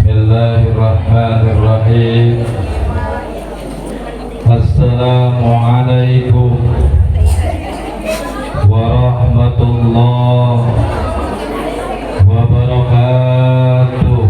Bismillahirrahmanirrahim. Assalamualaikum warahmatullahi wabarakatuh.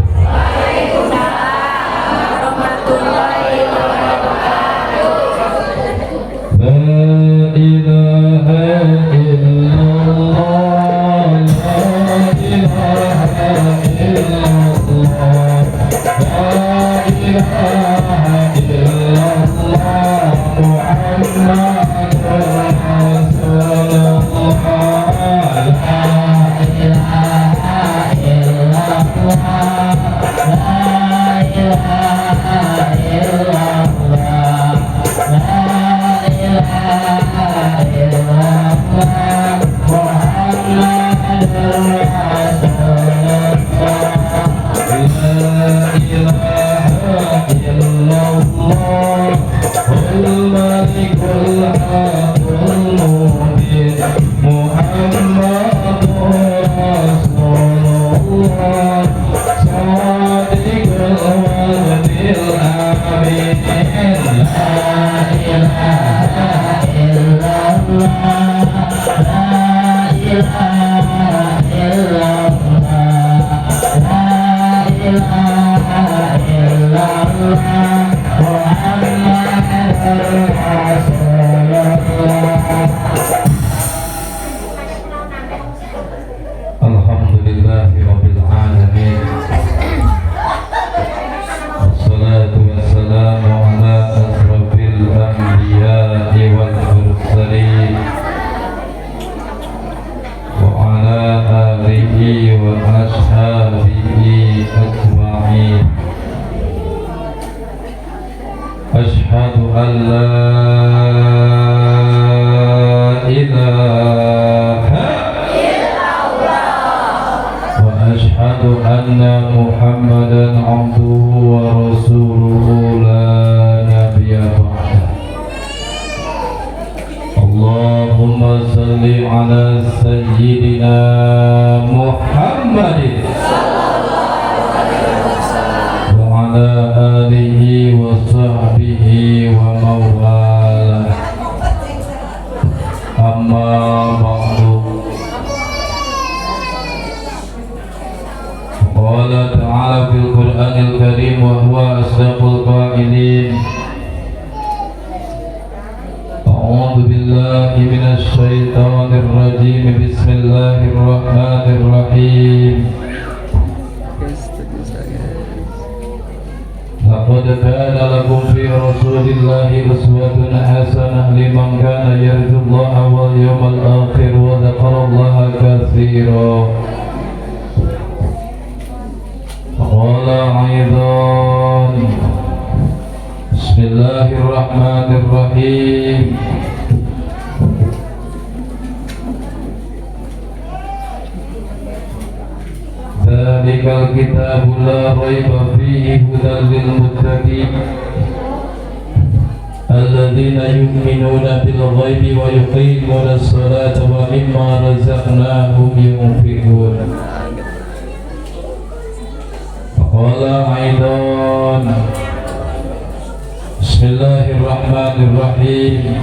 Dzalikal kitabu la raiba fihi hudan lil muttaqin alladzina yu'minuna bil ghaibi wa yuqimuna as-salata wa mimma razaqnahum yunfiqun. Qala aidan Bismillahirrahmanirrahim.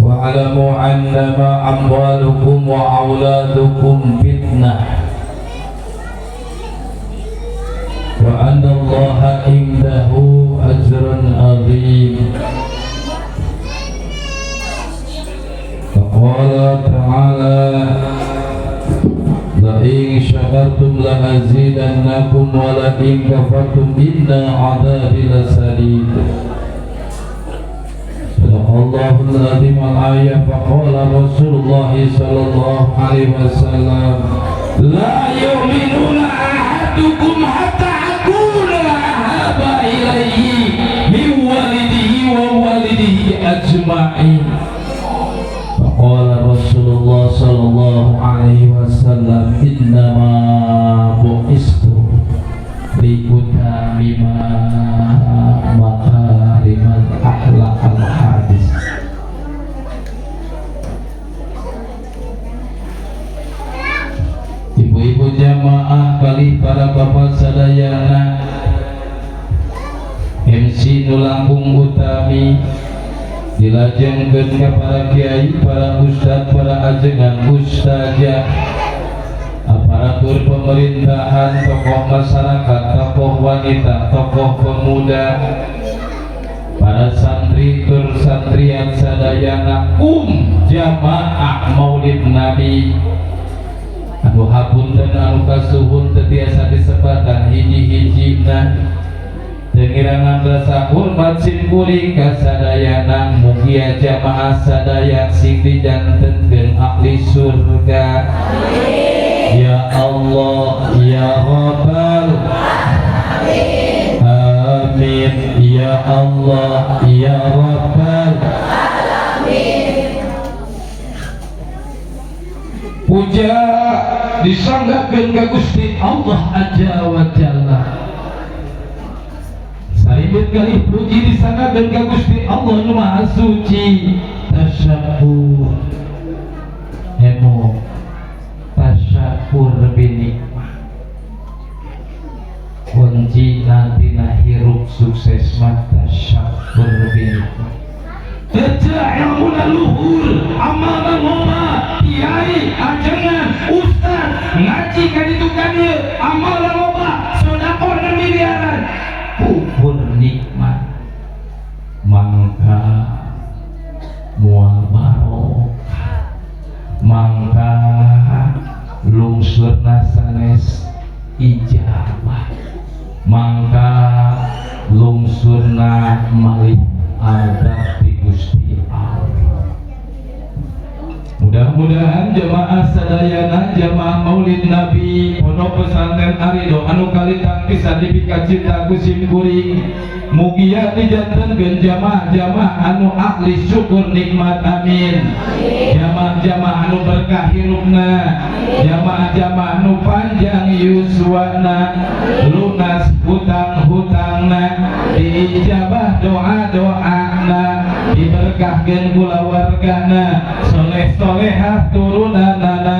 Wa'alamu annama amwalukum wa auladukum fitnah wa anna Allaha indahu ajrun azim. Qala ta'ala la in syakartum la azidannakum wa la in kafartum inna 'adzabi lasadid. Sadaqallahul azim al-ayah faqala Rasulullah sallallahu alaihi wasallam la yu'minuna ahadukum hatta akuna ahaba ilaihi min walidihi wa walidihi ajma'in. Faqala Rasulullah sallallahu alaihi wasallam innama bu'istu liutamima makarimal akhlaq al-hadis. Ibu-ibu jamaah kali para bapak sadayana MC Nulangkung Utami dilajengkeun ka para kiai, para ustad, para ajengan ustazah, aparatur pemerintahan, tokoh masyarakat, tokoh wanita, tokoh pemuda, para santri tur santrian sadayana jamaah Maulid Nabi. Anu hapunten anu kasuhun tetiasa disebatan hiji-hijina dengirangan rasa hormat simkuring kasadayana mugia jamaah sadaya sing dijantenkeun ahli surga. Ya Allah ya Rabbal Amin. Ya Allah ya Rabbal puja disanggakeun ka Gusti Allah Azza wa Jalla. Saribut kali puji disanggakeun ka Gusti Allah Nu Maha Suci. Tasyakkur emo tasyakur binikmah kunci nantina hirup sukses mah tasyakur binikmah. Kerja ilmu luhur amal ngoma kiai ajengan ustaz ngaji kaditu kadieu amal ngoma sedekah dan miliaran kubur nikmat mangka mual barokah mangka lungsurna sanes ijabah mangka lungsurna malih adab di Gusti Allah. Mudah-mudahan jamaah sadayana jamaah Maulid Nabi Pondok Pesantren Arido anu kalitang bisa dipika cinta kusim kuring mugia dijantenkeun jamaah-jamaah anu ahli syukur nikmat amin. Jamaah-jamaah anu berkah hirupna, jamaah-jamaah anu panjang yuswana, lunas hutang-hutangna, diijabah doa-doana, diberkahkeun kula wargana, soleh-solehah turunanana,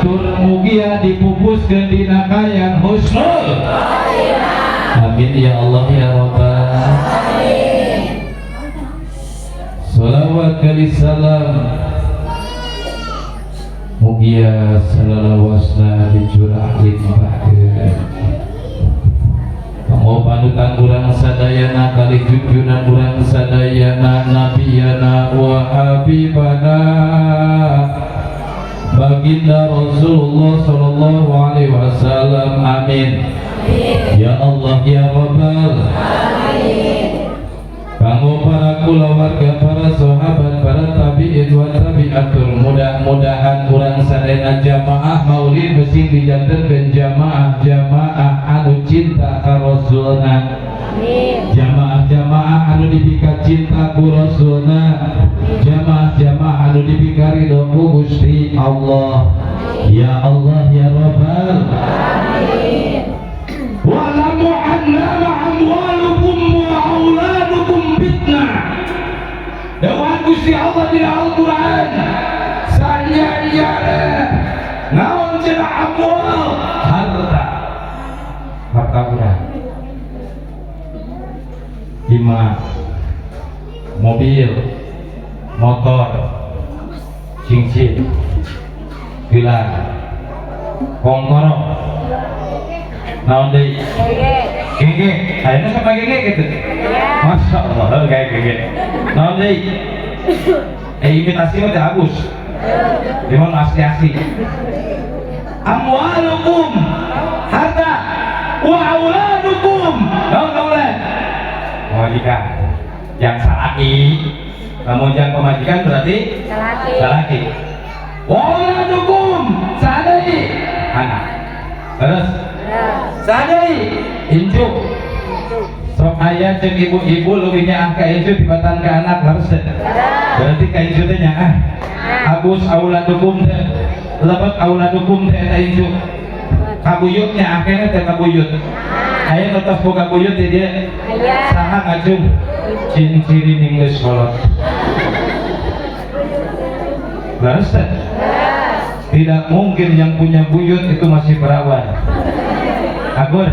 tur mugia dipupuskeun dina kayan husnul. Amin ya Allah ya Rabbal. Salawat kali salam mugia salalawasna dicurahin baheun. Pangmo panutan urang sadayana kali junjunan urang sadayana nabiyana wa habibana baginda Rasulullah sallallahu alaihi wasallam. Amin. Ya Allah ya Rabbal. Kanggo para kulawarga, para sahabat, para tabi'in wa tabi'atur, mudah-mudahan urang sadayana jamaah Maulid sing dijantenkeun jamaah-jamaah anu cinta ka Rasulna. Jamaah-jamaah anu dipika cinta ku Rasulna, jamaah-jamaah anu dipika ridho ku Gusti Allah. Ya Allah ya Rabbal. Wa'lamu annama amwalukum wa auladukum fitnah. Dawuh Gusti Allah di Al-Qur'an, sanjaya naon cenah amwal harta urang. 5 mobil, motor, cincin, gelar, kongkorok, naon deui? Gege, ayeuna sama gege gitu. Masya Allah, kayak gege. Naon deui? Imitasi mah teh Agus. Dimon asli-asli. Amwalukum harta wa auladukum. Naon kauleh? Oh jika yang salaki Lamun jang pamajikan berarti salaki. Wauladukum sadai anak. Terus sadai incu. Sok aya jeung ibu-ibu leuwihnya angka incu tibatan ka anak harus teh. Berarti ka incu teh nya Agus auladukum teh lebet auladukum teh eta incu. Kabuyutnya akhirnya teh kabuyut. Aya nu tos boga buyut di dieu. Saha ngajung ciri English kolot. Laras teh? Tidak mungkin yang punya buyut itu masih perawan. Agur.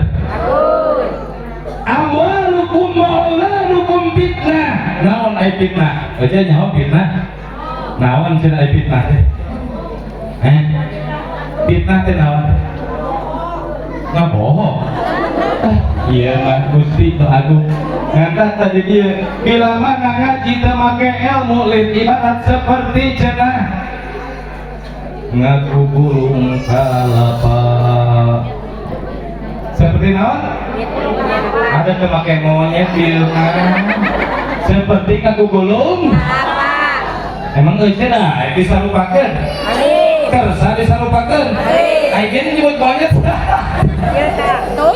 Awalukum mauladukum fitnah. Naon ai fitnah? Aja nyaho fitnah. Naon cenah ai fitnah teh? Fitnah teh naon? Ngabohong. Iya mah Gusti nu agung. Ngangkat tadi dia bila mana ngaji teu make ilmu lin ibarat seperti cenah ngaku burung kalapa. Seperti naon? Ada teu make monyet ieu seperti ngaku gulung emang euy cenah bisa lupakeun kersa bisa lupakeun ai gini nyebut monyet ieu teh tuh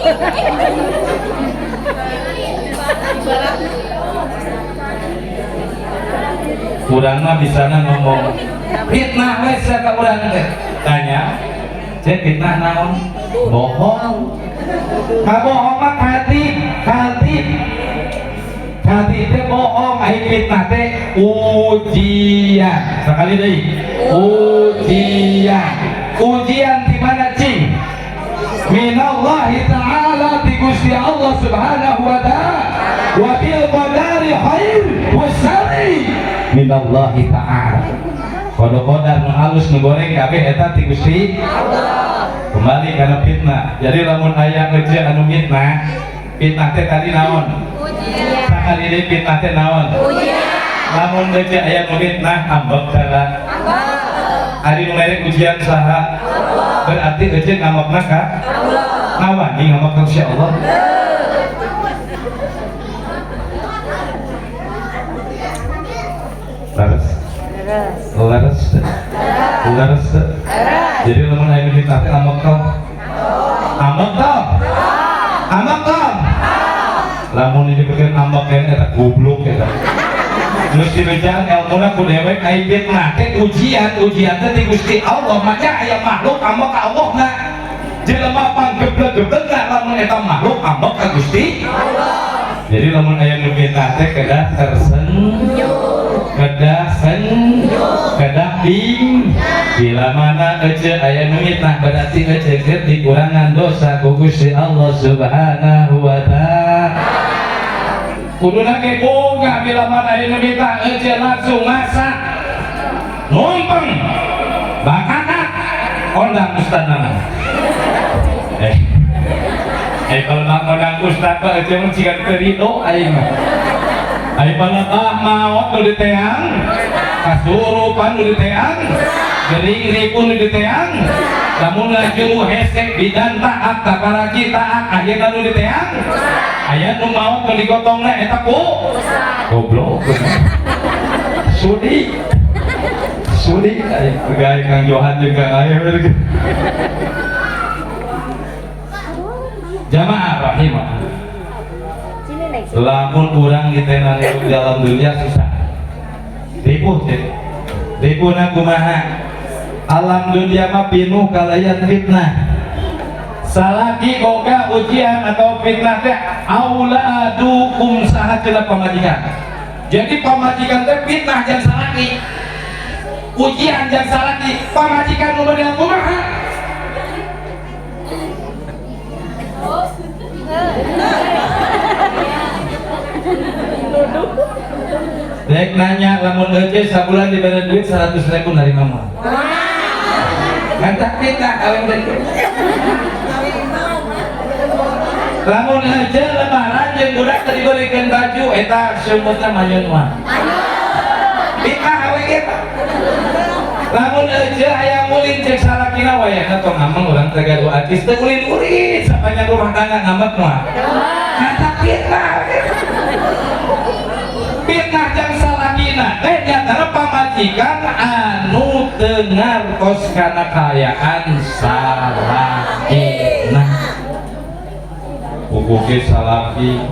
urang mah bisana ngomong fitnah wes ka urang teh tanya cek fitnah naon bohong kabohong mah hati teh bohong ai fitnah teh ujian sekali deui ujian di mana cing minallahi ta'ala di Gusti Allah subhanahu wa ta'ala wa bil qadari khair wa syarri minallahi ta'ala. Kodok-kodar nu halus nu goreng kabeh eta ti Gusti Allah. Kembali kana fitnah. Jadi lamun aya ngeujeun anu fitnah teh tadi naon? Ujian. Sakali deui fitnah teh naon? Ujian. Lamun ngeujeun aya nu fitnah ambek tara. Ambek. Ari nu merek ujian saha? Allah. Berarti ngeujeun ngambekna ka Allah. Ngawani ngambek ka Gusti Allah. Laras. Jadi lamun aya nu fitnah teh ambek lamun disebutkeun ambek eta goblok eta. Terus dibejaan ilmuna ku dewek ai fitnah teh ujian teh ti Gusti Allah maka aya makhluk ambek ka Allahna. Jelema panggeblek-geblekna lamun eta makhluk ambek ka Gusti Allah. Jadi lamun aya nu fitnah teh kedah tersenyum, kedah bing. Bila mana ece aya nu fitnah berarti ece keur dikurangan dosa ku Gusti Allah Subhanahu wa ta'ala. Kuduna ge boga bila mana aya nu fitnah ece langsung masak numpeng bakanak ondang ustadna. Kalau nak ngundang ustad pak ece mah cigan terido aing mah. Aing balakah maot nu diteang, kasurupan nu diteang, gering ripun nu diteang, lamun ngajuru hese bidan taat kaparaji taat ayeuna nu diteang, aya nu maot nu digotongna eta ku goblok. Sudi aing gawe Kang Johan jeung Kang Aya. Jamaah rahimah. Lamun urang ditenan hidup dalam dunia susah. Ribuna kumaha? Alam dunia mah pinuh kalayan fitnah. Salaki boga ujian atau fitnah teh auladukum saha cenah pamajikan. Jadi pamajikan teh fitnah jeung salaki. Ujian jeung salaki, pamajikan nu model kumaha? Dek nanya lamun ece sabulan diberi duit 100.000 dari mama. Ngantak kita kawin dek. Lamun ece lebaran jeung budak teu dibeurekeun baju eta seumurna mayun mah. Kita awe eta. Lamun ece aya mulin cek salakina wayahna tong ameng urang teh gaduh artis teu ulin-ulin sapanjang rumah tangga ngambek mah. Ngantak kita. Fitnah jeung salakina pamajikan anu teu ngartos kana kaayaan salakina. Buku salaki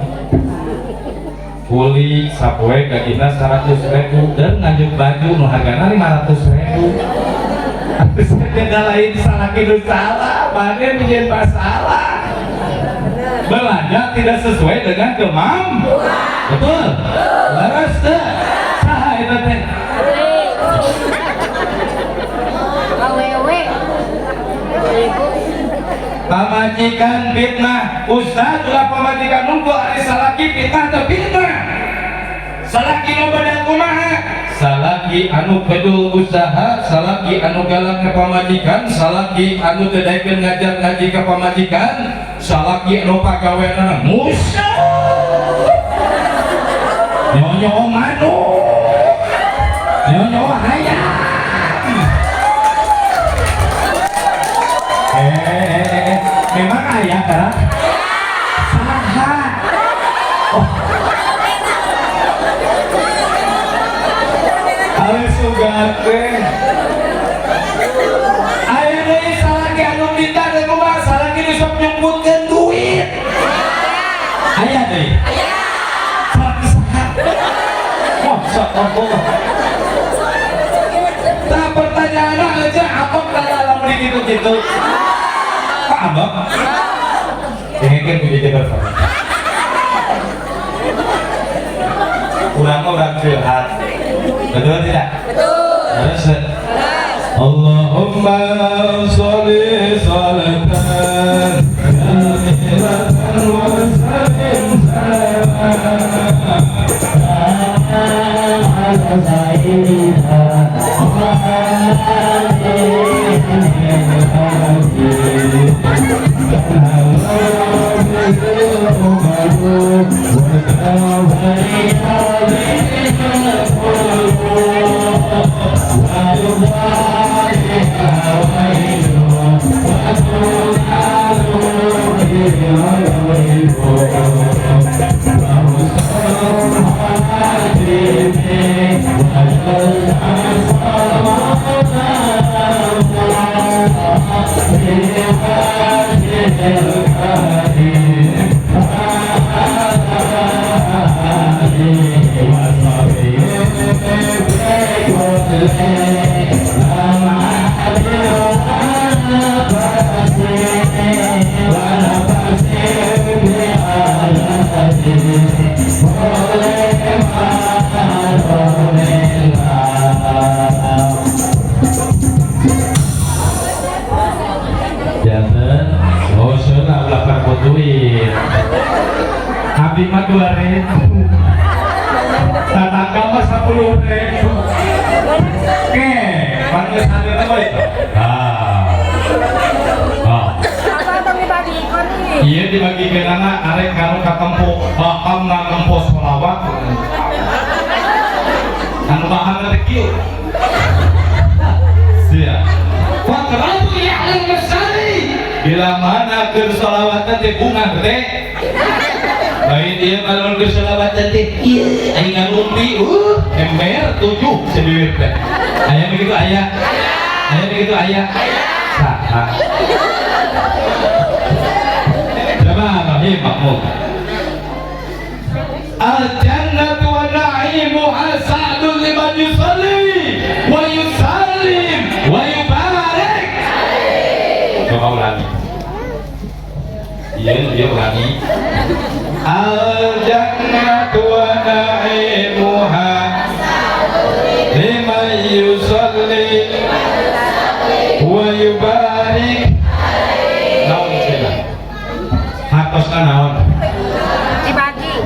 kuli sapoe gagina 100.000 dan nganjuk baju nu hargana 500.000. Terus ada lain salaki nu salah, mana menjadi masalah. Belanja tidak sesuai dengan kemampuan. Betul. Laras teh. Saha eta teh? Pamajikan fitnah, ustaz ulah pamajikan nunggu ari salaki fitnah teh fitnah. Salaki nu bada kumaha? Salaki anu pedul usaha, salaki anu galak ke pamajikan, salaki anu teu daekeun ngajar ngaji ke pamajikan, salaki anu pagaweana musa. Nyonyo manu. Nyonyo hayang. Memang ayah kan? Saha. Oh. Awe sugate. Aya deui salaki anu minta teh kumaha? Salaki nu sok nyumputkeun duit. Aya deui. Aya. Salaki saha? Masa Allah. Tah pertanyaan aja apa kalau lamun dikitu-kitu? Pak Abang? Dengarkan punya jabat sama. Orang curhat. Betul tidak? Betul. Terus. Allahumma sholli sholatan kamilatan wa sallim ala sayyidina Habis mah 2.000, tetangga mah 10.000. Oke, panggil ada apa itu? Iya dibagikan anak, arek karo katempo, bakam ngampo sholawat. Anu bahan rezeki. Siap. Wakrabu ya'lam masari. Bila mana keur sholawat teh bunga gede. Baik dia kalau ke selawatan teh, iya, aing ngalumpi, ember 7 sendiri teh. Ayah begitu ayah, ayah begitu ayah. Saha. Coba Rahim Mahmud. Al-jannatu wa na'imuha sa'dun liman yusalli wa yusallim wa yubarik. Coba ulangi. Iya, dia ulangi. Al-jannatu wa na'imuha liman yusalli wa yubarik. Naon sila? Hatos na naon? Dibagi.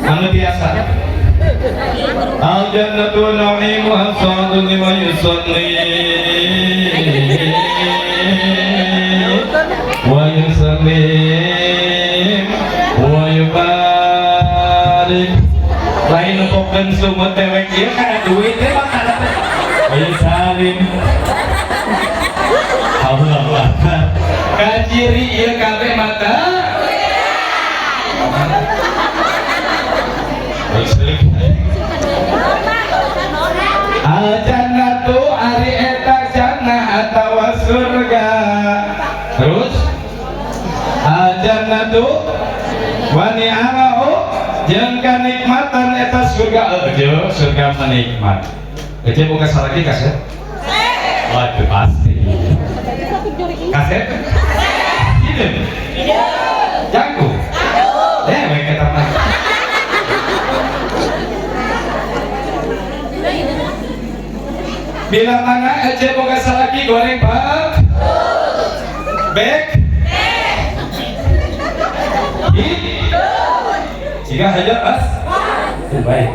Anu biasa. Al-jannatu wa na'imuha sa'dun liman yusalli wa yusallim wa yubarik. Lain numpukkan sumut dewek ieu kana duit teh bakal wa yusallim. Allah kaciri ieu kabeh mata surga. Terus al-jannatu wa ni'amahu jeung kanikmatan eta surga. Surga menikmat. Ece buka salaki kaset? Waduh pasti. Kaset? Hidup? Jago? Baik kata mas. Bila mana Ece buka salaki goreng pak? Bek? Jika hajar as? Baik.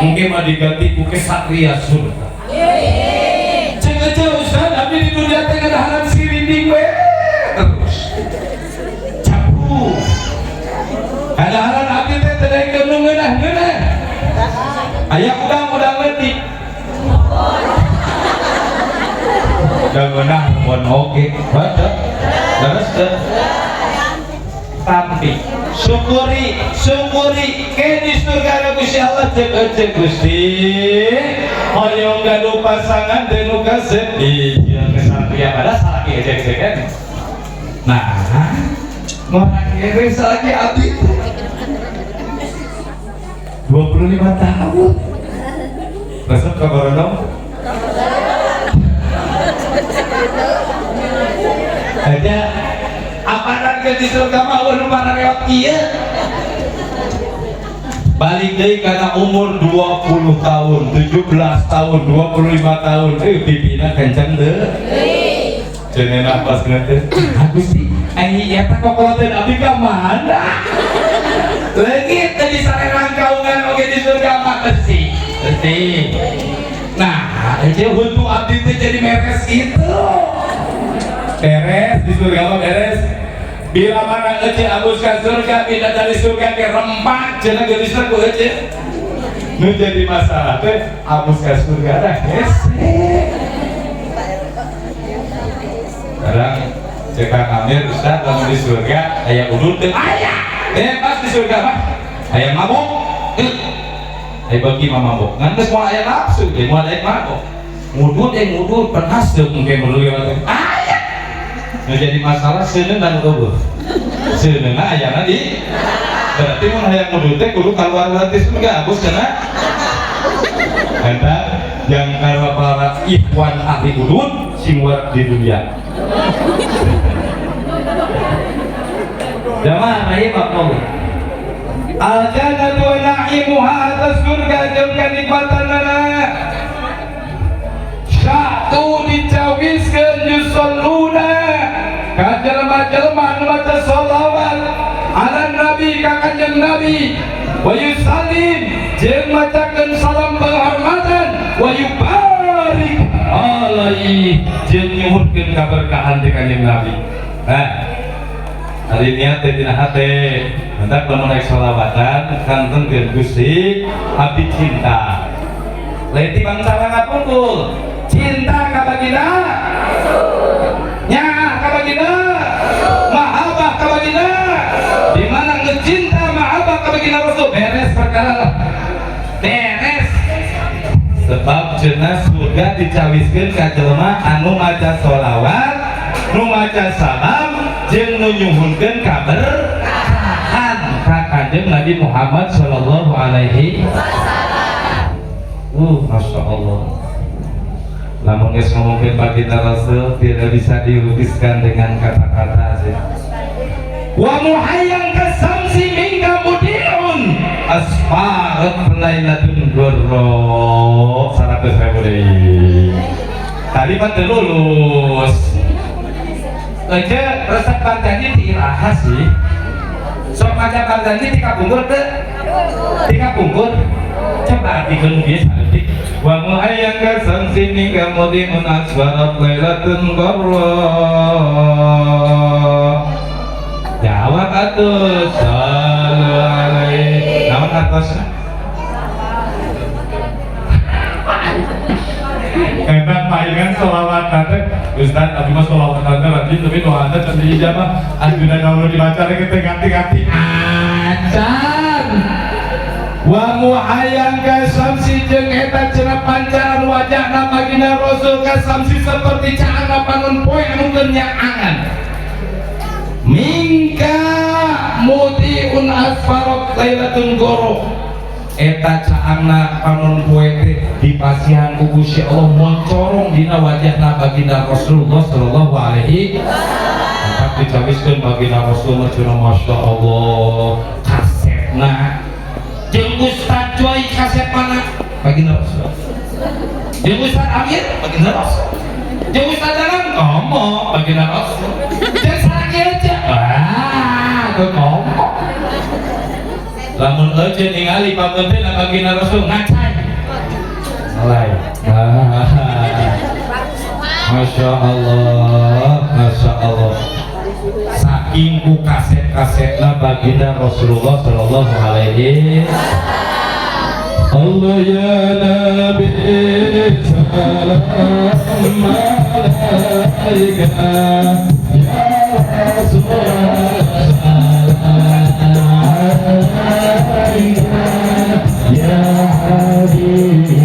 Mungkin mau diganti buke satria surga. Cek aja Ustaz, abdi di dunia teh ngadaharan sirinding we. Terus capu. Ngadaharan abdi teh teu daek nu ngeunah-ngeunah. Aya udang leutik. Udang ngeunah mun oge. Terus tapi syukuri ke di surga Gusti Allah cek Gusti hoyong gaduh pasangan dan nu kasep iya kesatria pada salaki cek kan. Nah ngorang kere salaki abdi 25 tahun resep kabar dong aja apaan ke di surga mah ulun para reot kieu balik deui kana umur 20 tahun 17 tahun 25 tahun pipina kenceng teu cenah pas ngeut aku sih ai eta kokoloteun abdi ka mana leungit tadi sarerang kaungan oge di surga mah besi nah aja huntu abdi teh jadi meres gitu beres di surga mah beres. Bila mana Ece abus ka surga pindah dari surga ke rempak cenah geulisna ku Ece. Nu jadi masalah teh abus ka surga dah hese. Sekarang cek Kang Amir Ustaz lamun di surga aya udud teu aya. Pas di surga mah aya mabok. Aya bagi mah mabok. Ngan geus moal aya nafsu, teh moal aya mabok. Ngudud penas teu mungkin meuli aya. Nah, jadi masalah seuneu dan eueuh. Seuneu ayana di berarti mun hayang ngudud teh kudu kaluar ti surga abus cenah. Eta yang para ikhwan ahli udud sing di dunia. Jamaah ieu makmum. Al-jannatu wa na'imuha atas surga jeung kanikmatanna. Satu dicawiskeun yusalluna ka jelema-jelema anu maca shalawat ala nabi ka kanjeng nabi wa yusallim jeung macakeun salam penghormatan wa yubarik alaihi jeung nyuhunkeun kaberkahan ti kanjeng nabi. Nah hari niat teh dina hate hendak lamun rek shalawatan kantengkeun Gusti abdi cinta lain ti bangsa ngapungkul cinta ka bagina nya ka bagina mahabbah ka bagina di mana ngecinta mahabbah ka bagina Rasul beres perkara beres sebab cenah surga dicawiskeun ka jelema anu maca sholawat nu maca salam jeung nu nyuhunkeun kaberkahan ka kanjeng Nabi Muhammad sallallahu alaihi wasallam. Masya Allah. Lamun geus ngomongkeun baginda Rasul tidak bisa dilukiskan dengan kata-kata saja. Wa muhayyang kasamsi minka mudiun asfarat lailatun gurra 100.000 deui. Tadi mah teu lulus. Aja resep Bardani ti iraha sih. Sok maca Bardani ti kabungkur teu? Ti kabungkur. Coba dikeun geus saeutik. Wa muhayyang kasamsi minka mudiun asfarat lailatun gurra. Jawab atuh sallu alaihi. Naon atosna? Eta paingan sholawat teh Ustaz abdi mah sholawat teh rajin tapi doa teh can diijabah anjeunna naon dibaca rek teh ganti-ganti acan. Wa muhayyang kasamsi jeung eta cenah pancaran wajahna baginda Rasul kasamsi seperti cahana lamun poe anu kenyaangan mingka mutiun asfarot lailatun goro eta caangna panon poe teh dipasihan ku Gusti Allah moncorong dina wajahna baginda Rasulullah sallallahu alaihi wasallam dicawiskeun baginda Rasulullah cenah masya Allah kasetna jeung Ustaz Joy kaset mana baginda Rasulullah jeung Ustaz Amir baginda Rasulullah jeung Ustaz Danang ngomong baginda Rasulullah jeung sarakir aja tuh ngomong lamun aja ningali pamunten baginda Rasul ngacai lain masya Allah saking ku kaset-kasetna baginda Rasulullah sallallahu alaihi Allah ya Nabi salam alaika ya Rasulullah ya Habib salam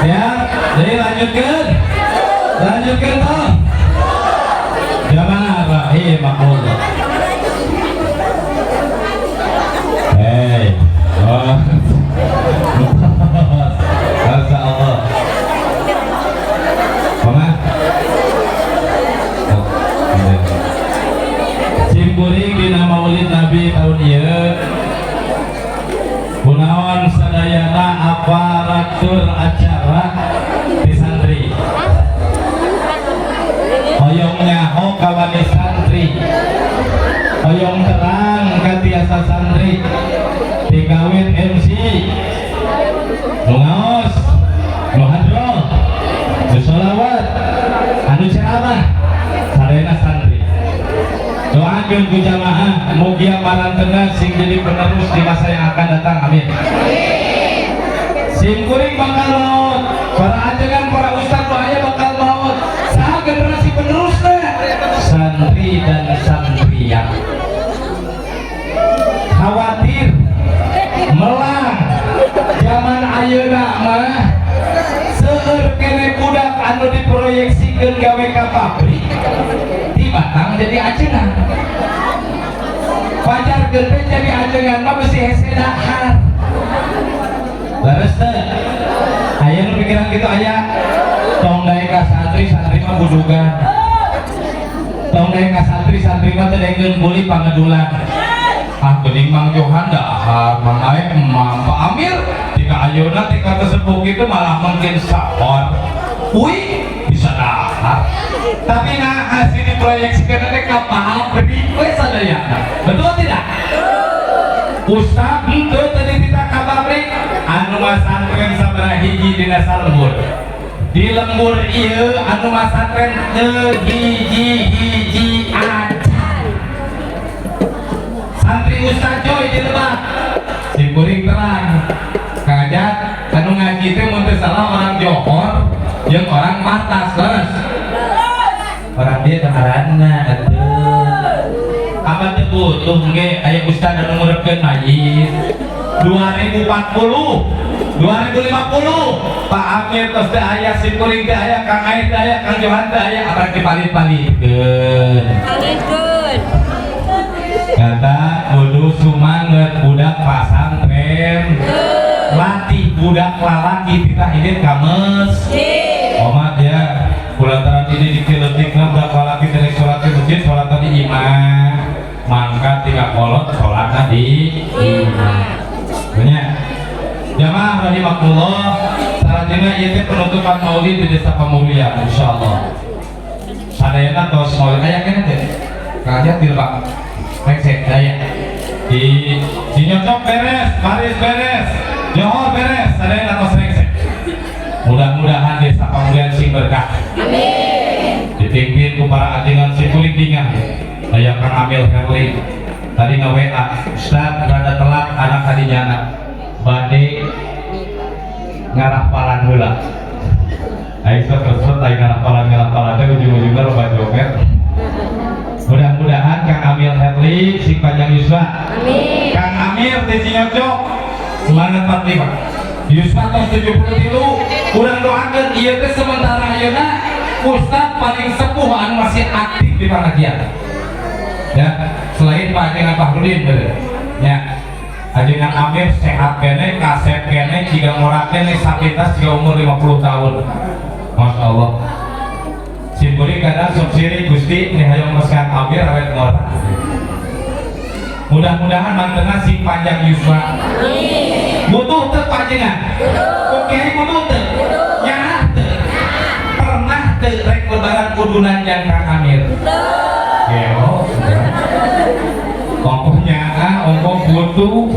Siap, jadi lanjutkan toh. Jamaah rahimahullah. Masya Allah. Simkuring dina maulid Nabi tahun ieu kunaon sadayana aparatur acara di santri hoyong nyaho kawani santri hoyong terang katiasa santri digawin MC nu ngaos nu hadroh nu sholawat anu ceramah sadayana santri doakeun ku jamaah mugia marantena sing jadi penerus di masa yang akan datang amin. Simkuring bakal maut, para ajengan para ustaz bahaya bakal maut. Saha generasi penerusnya santri dan santriya khawatir melang zaman ayeuna mah seueur kene budak anu diproyeksikeun gawe ka pabrik di Batang jadi ajengan pajar gede jadi ajengan mah mesti hese dahar leres teh aya nu pikiran gitu aya tong dae ka santri mah budugan tong dae ka santri mah teh dengkeun buli pangedulan geuning Mang Johan dahar Mang Aek Mang Pak Amir tika ayeuna tika tesepuh kitu malah mungkin sahor uy bisa dahar tapi nah hasil diproyeksikan teh ka pabrik we sadayana betul tidak ustaz henteu tadi kita ka pabrik anu masantren sabaraha hiji dina salembur di lembur ieu anu masantren teu hiji acan santri Ustaz Joy di Lebak simkuring terang kajat anu ngaji teh mun teu salah orang Johor jeung orang Matas leres orang dia temaranna atuh apa teu butuh ge aya ustaz anu ngurepkeun mayit 2040 2050 Pak Amir tos teh aya simkuring teh aya Kang Aek teh aya Kang Johan teh aya abang dipalit-palitkeun kata kudu sumanget budak pasantren latih budak lalaki kita hidup kames omat ya kulantaran ini dikiletikna budak lalaki dari sholat di masjid sholat di imam mangkat tiga kolot sholat di imam banyak jamaah rahimahullah salatnya itu penutupan maulid di desa Pamulia insyaallah sadayana tos maulid ayaknya deh kalian di Lebak rengsek daya di Cinyocok beres, Paris beres, Johor beres, sadayana tos rengsek mudah-mudahan desa Pamulian sing berkah amin dipimpin ku para ajengan simkuring dingan aya Kang Amil Herli tadi nge-WA Ustaz rada telat anak hadijana bade ngarah palan heula Aisyah tersebut lagi ngarah palan teh ujung-ujungna loba joget mudah-mudahan Kang Amil Herli sing panjang yuswa amin Kang Amir di Cinyocok semangat 45 yuswa tos 73 kurang doakeun ieu teh sementara ayeuna ustaz paling sepuh anu masih aktif di pengajian ya selain Pak Ajengan Fahrudin ya Ajengan Amir sehat kene kasep kene jiga ngora kene sakitas jiga umur 50 tahun Masya Allah simkuring kadang subsiri Gusti ini hayang meskan Amir awet ngora mudah-mudahan mantena si panjang yuswa butuh teu panjenengan oke butuh teu ya teu pernah teu rek lebaran kudunan yang Kang Amir geo ongkohnya ongkoh butuh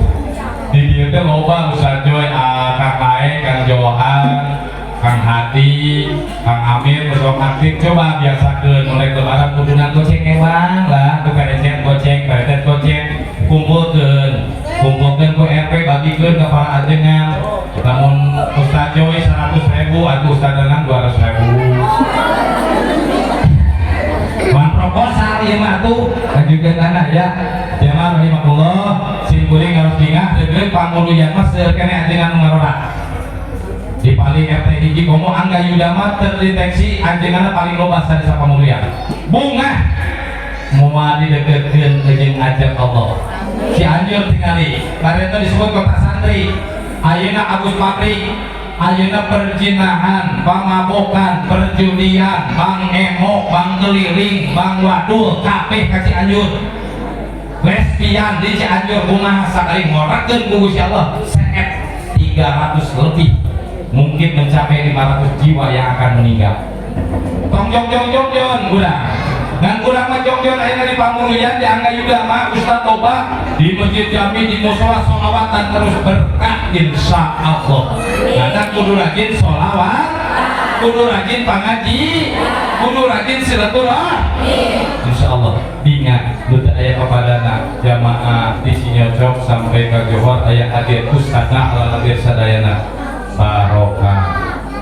di dieu teh loba Ustaz Joy Kang Aek Kang Johan Kang Hati, Kang Amir, besok aktif coba biasakeun mulai lebaran kudunan goceng ewang lah, tuh karecen goceng, karecen goceng, kumpulkeun ku RP bagikeun ke para ajengan. Namun Ustaz Joy 100.000, aku Ustaz Danang 200.000. Man proposal ieu mah tuh lanjutkeun anak ya. Jamaah rahimahullah, simkuring harus diingat deui panguluyan mah seueur keneh ajengan ngarorak. Di paling RT hiji komo Angga Yudama terdeteksi anjingana paling loba sadesa pamulya bunga moal dideketkeun jeung ajak Allah si anjeun tingali karena disebut kota santri ayeuna Agus Pabrik ayeuna perjinahan pamabokan perjudian bang emok bang keliling bang wadul kabeh ka Cianjur lesbian di Cianjur kumaha sakali ngorakeun ku Gusti Allah seet 300 lebih mungkin mencapai 500 jiwa yang akan meninggal tong jong urang dan urang mah jong ayeuna di pamuluyan di Angga Yudama Ustaz Toba di Masjid Jami di mushola sholawatan terus berkah insya Allah ada kudu rajin sholawat kudu rajin pangaji kudu rajin silaturahmi insya Allah ingat duta ayat kepadana jamaah di Sinyocok sampai ke Johor ayat hadir ustadzna ala hadir sadayana barokah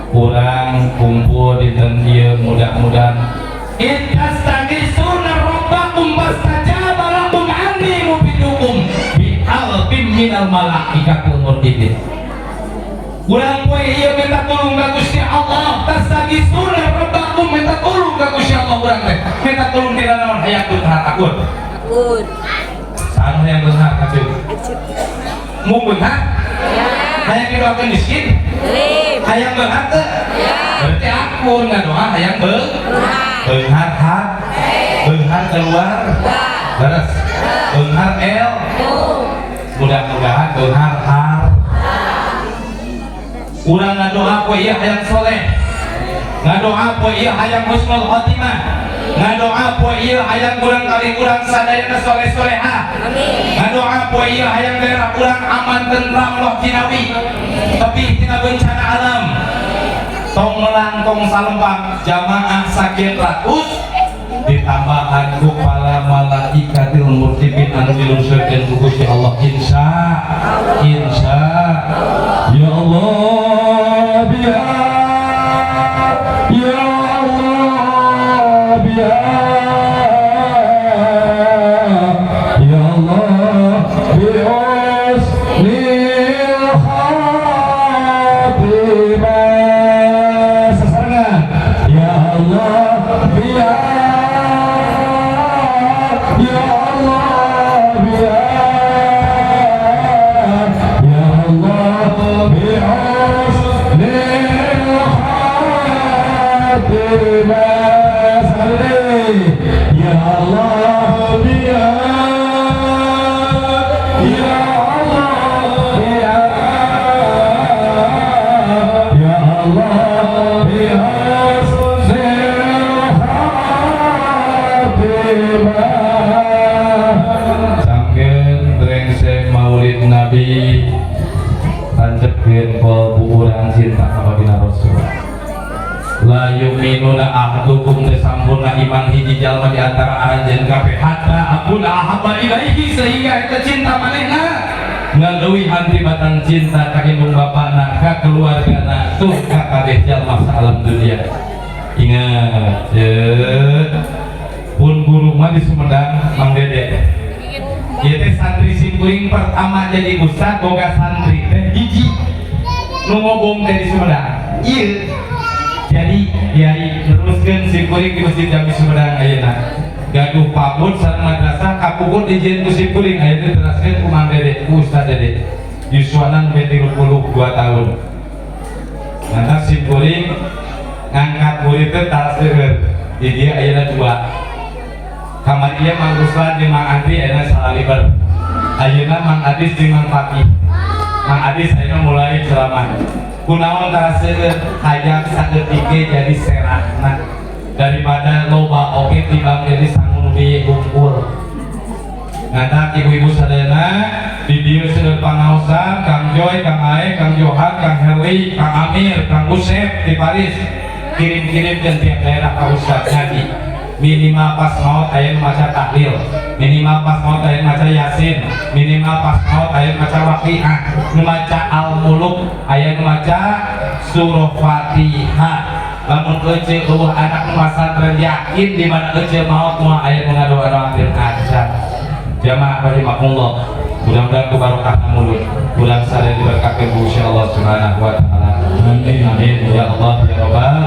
kurang kumpul di tendieu mudah-mudahan ittastaghitsuna rabbakum fastajaba lakum anni mubidukum bi alfin minal malaikatil murdidin urang poe ieu minta tolong ka Gusti Allah tastaghitsuna rabbakum minta tolong ka Gusti Allah urang teh minta tolong dina naon hayang beunghar takut sanu yang beunghar kaceu mau beunghar hayang didoakeun miskin hayang beunghar teh berarti akun ngadoa hayang beunghar hak beunghar keluar beres beunghar el mudah-mudahan beunghar har urang ngadoa poe ieu hayang soleh ngadoa poe ieu hayang husnul khotimah ngadoa poe ieu hayang urang kali urang sadayana soleh-soleha ngadoa poe ieu hayang daerah urang aman tentram loh jinawi tapi tina bencana alam tong melang tong salembang jamaah sakian ratus ditambahan ku para malaikatil murtibin anu dilungsurkeun ku Gusti Allah insya ya Allah biya ya Allah biya ya Allah bius lil khatimah sasarangan ya Allah biya ya Allah biya ya Allah bius lil khatimah salli ya Allah biya ya Allah biya ya Allah bius lil khatimah sangkeun brengsek maulid nabi tanjepkeun kalbu urang cinta kabagina Rasul la yu'minuna ahadukum sampurna iman hiji jalma di antara anjeun kabeh hatta akuna ahabba ilaihi sehingga eta cinta manehna ngaleuwih hantribatan cinta ka indung bapana ka keluargana tuh ka kabeh jalma saalam dunia ingat pun guru mah di Sumedang Mang Dede ieu teh santri simkuring pertama jadi ustad boga santri teh hiji nu ngobong teh di Sumedang ieu jadi kiai teruskeun simkuring di Masjid Jami Sumedang ayeuna gaduh pabut sareng madrasah kapukut izin ku simkuring ayeuna teruskeun ku Mang Dede ku Ustaz Dede yuswanan 32 tahun nanti simkuring ngangkat murid teh tas seueur di dia ayeuna 2 kamar ieu Mang Ruslan jeung Mang Andri ayeuna salaliber ayeuna Mang Adis jeung Mang Pati Mang Adis ayeuna mulai ceramah kunaon tara seueur hayang saeutik jadi serahna daripada loba oge timbang jadi sangun bieu hungkul ngadak ibu-ibu sadayana di dieu seueur pangaosan Kang Joy, Kang Ae, Kang Johan, Kang Herli, Kang Amir, Kang Usep di Paris kirim-kirim ke tiap daerah ka Ustaz ngaji minimal pas maut aya nu maca tahlil minimal pas maut aya maca yasin minimal pas maut aya maca waqiah nu maca al-muluk aya nu maca surah Fatihah lamun euceuk eueuh anak nu masantren yakin di mana euceuk maut moal aya nu ngadoa-doakeun aja jamaah rahimakumullah mudah-mudahan ku barokah mulut ulang sadaya diberkakeun ku Gusti Allah Subhanahu wa taala Amin. Amin ya Allah ya Rabbal.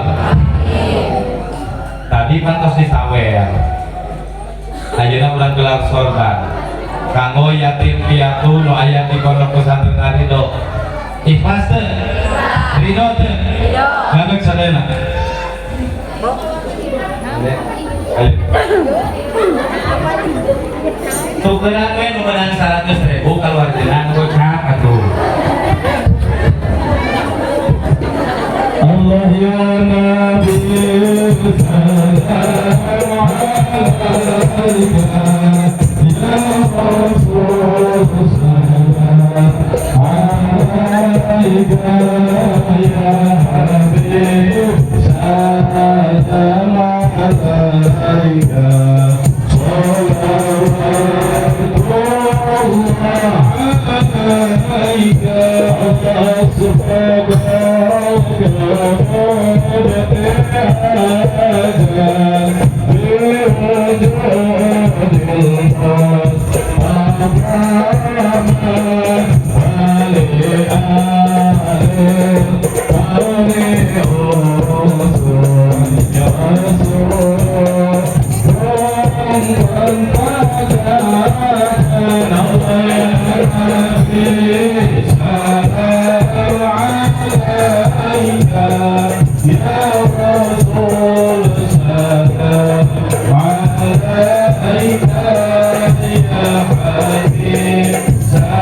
Tadi pantos disawer. Ayeuna urang gelar sorban. Kanggo yatim piatu nu aya di pondok pesantren Arido. Ikhlas teu? Ridho teu? Ngabek sadayana. Ayo. Tukeran we nu menang 100.000 kaluargaan gocap atuh. Allah ya Nabi salam alaika ya Rasul salam alaika ya Habib salam alaika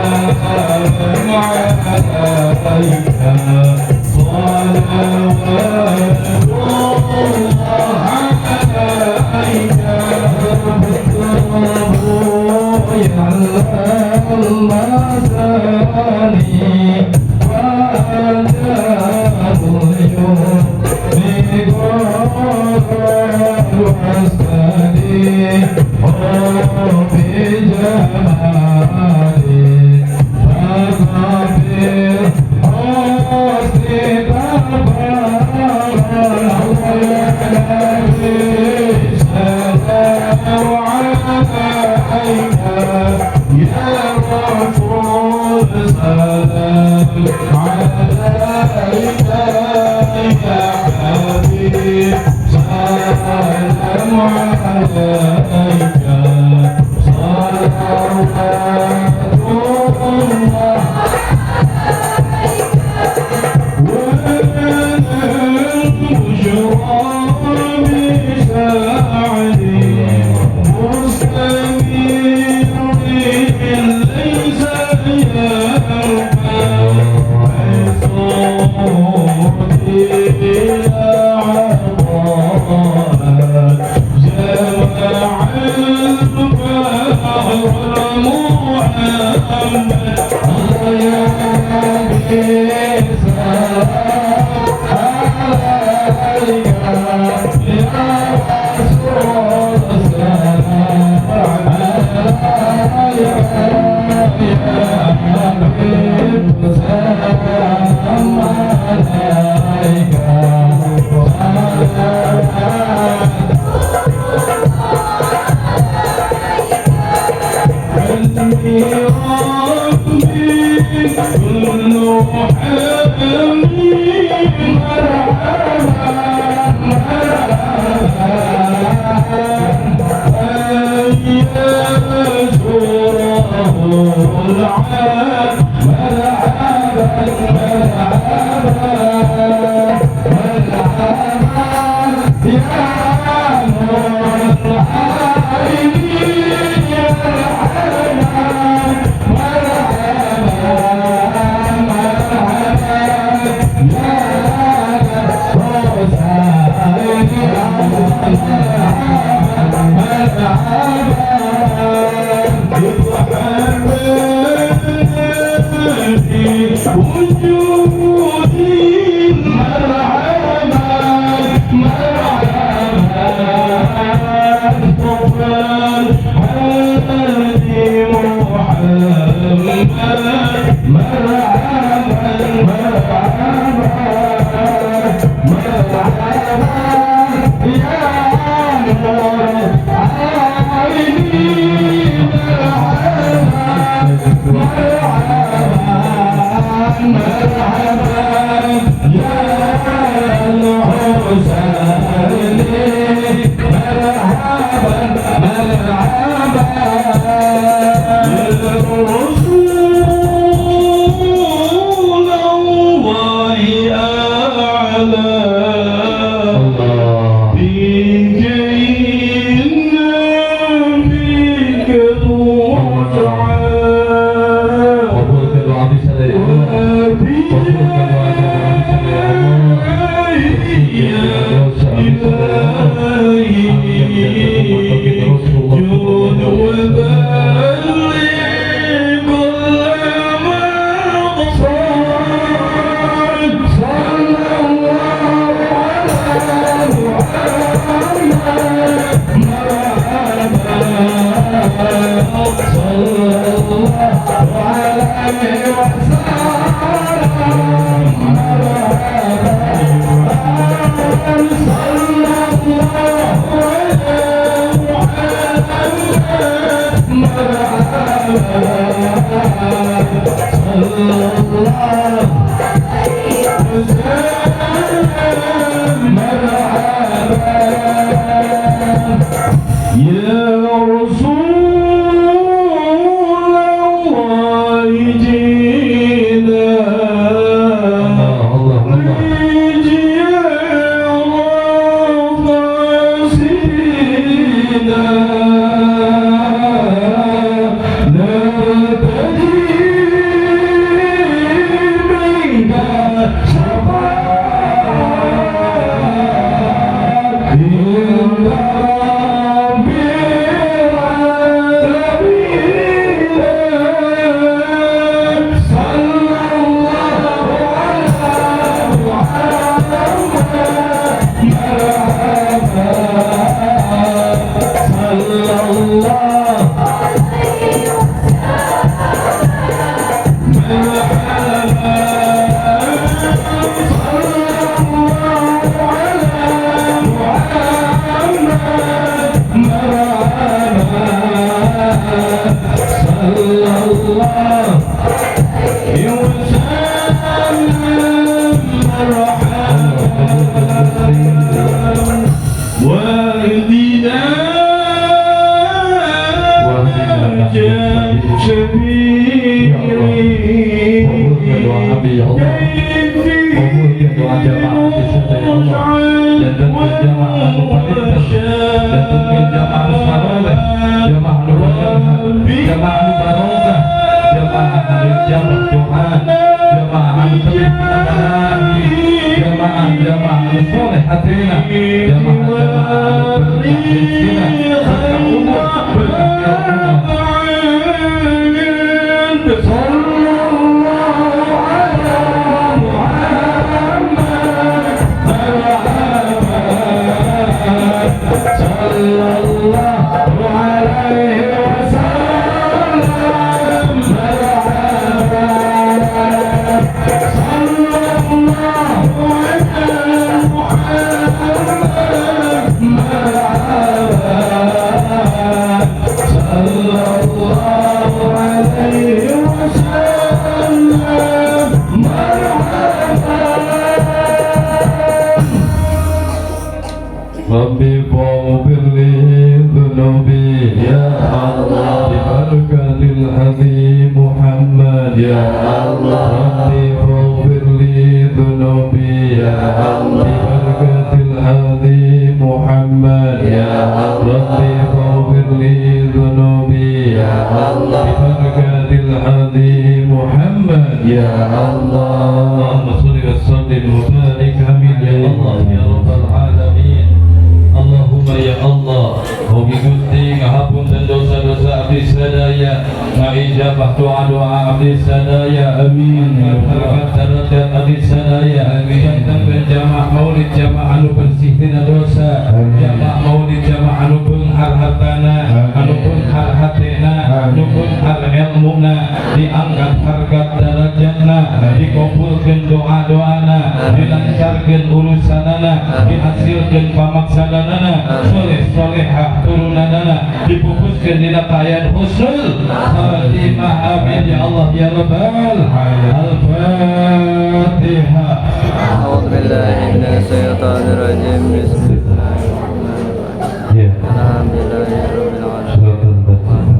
Al-Fatihah. billahi minasyaitonir rajim. Bismillahirrahmanirrahim. Ya. Alhamdulillahirabbil alamin. Suratul Baqarah.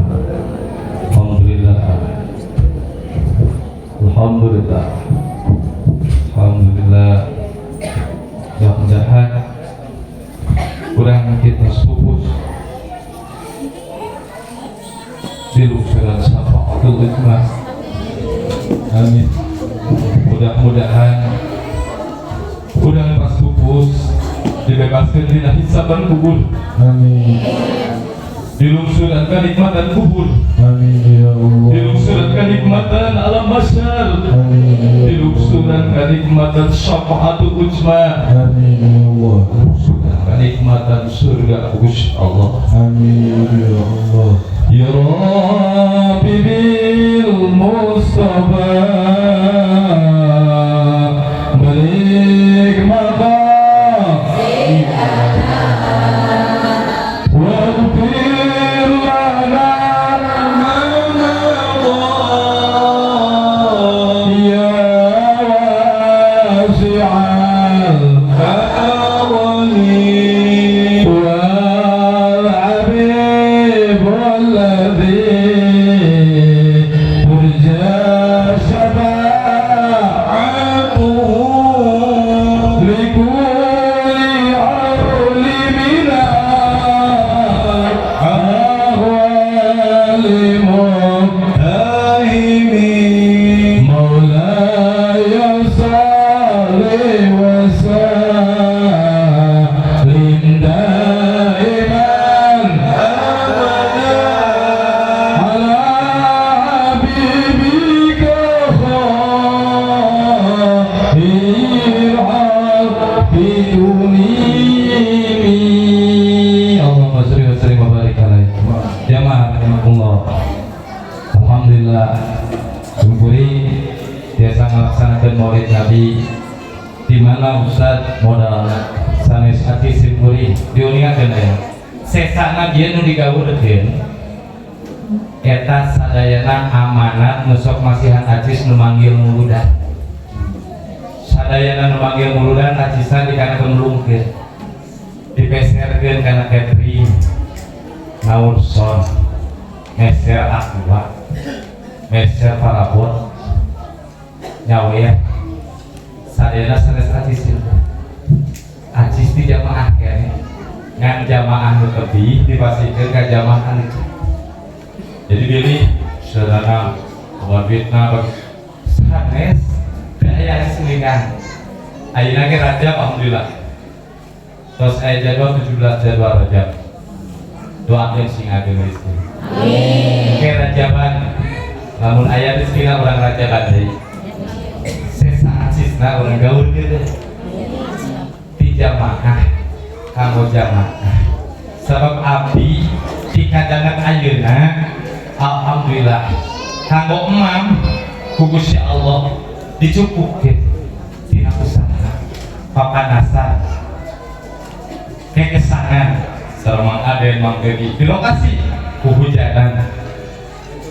Alhamdulillah. Alhamdulillah. Alhamdulillah. Mudah-mudahan kurang kita fokus di lungsuran Syafa'atul Hikmah. Amin. Mudah-mudahan kurang pas pupus dibebaskan dari hisaban kubur. Amin. Dilungsurkan kenikmatan kubur. Amin ya Allah. Dilungsurkan kenikmatan alam masyar. Amin. Dilungsurkan kenikmatan Syafa'atul Hikmah. Amin ya Allah. Dilungsurkan kenikmatan surga Gusti Allah. Amin ya Allah. Ya Rabbi bil Mustafa balik maqam waghfir lana ma madha ya wasi'al karami wal habib alladhi turja syafa'atuhu likulli awlimina ahwali muhtahimi maulaya salli wa sallim daiman abada ala habibika khairil arfi tunimi. Allahumma sholli wa sallim wa barik alaihi. Jamaah rahimakumullah. Alhamdulillah syukuri biasa melaksanakan maulid Nabi di mana Ustaz modal sanes hati syukuri diuniakeun aya sesana dieu nu digawureun eta sadayana amanat nusok masihan acis nu manggil muludan sadayana nu manggil muludan acisna dikanakeun mulungkeun dipeserkeun kana catering naurson meser aqua meser parabot nyawa ya sadayana sanes acis acis di jamaah kene ngan jamaah nu tebih dipasikeun ka jamaah nu jadi gini saudara wabitna sanes daya selingan ayeuna ge Rajab alhamdulillah terus aya jadwal 17 jadwal Rajab doakeun sing ageuna istri amin ke Rajaban lamun aya rezekina urang Rajaban deui sesa acisna urang gaulkeun di jamaah kanggo jamaah sabab abdi di kadangan ayeuna alhamdulillah kanggo emam ku Gusti Allah dicukupkeun dina usaha papanasan kekesangan sareng Aden Mang Dedi di lokasi hujanan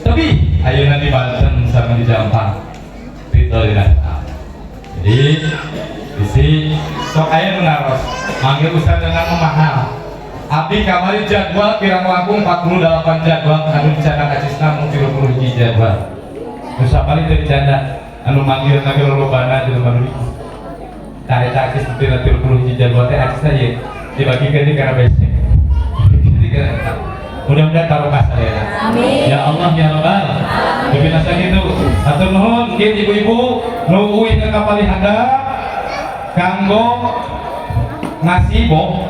tapi ayeuna di Banten sareng di Jampang ritolina jadi isi sok aya nu naros manggil ustaz dengan memahal abdi kamari jadwal kirang langkung 48 jadwal anu dicanak acisna mung 30 jadwal nu sapali teh dicanda anu manggil na lolobana di lemah duit kareta acis teh 30 jadwal teh acisna ye dibagikeun di kana besek mudah-mudahan barokah sadayana amin ya Allah ya Rabbal dibinasa gitu atur nuhun kieu ibu-ibu nu uwi ka kapalihanda kanggo ngasibo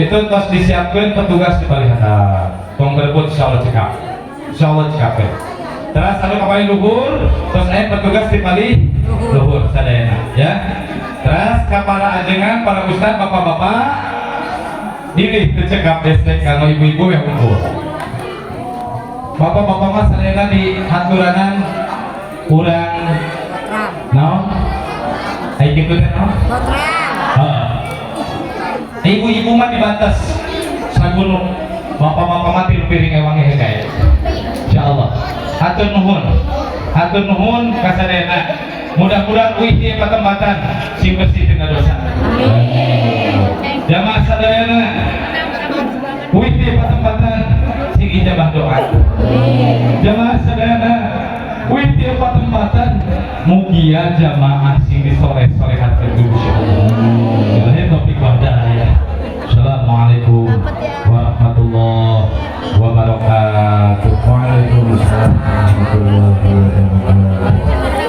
itu tos disiapkan petugas di Palihanda tong berebut insyaallah cekap terus anu kapali luhur terus aya petugas di Palih luhur sadayana ya terus kapala ajengan para ustaz bapak-bapak ini tercekap destek kanggo ibu-ibu yang unggul bapak-bapak mas sadayana di haturanan urang naon aya kitu teh naon ibu-ibu mah dibatas sagunung bapak-bapak mah tilu piring ewange hegaya insyaallah hatur nuhun kasadayana mudah-mudahan uih di patempatan sing bersih tina dosa. Jamaah sadayana uih di patempatan sing ijabah doa. Jamaah sadayana uih di patempatan mugia jamaah sing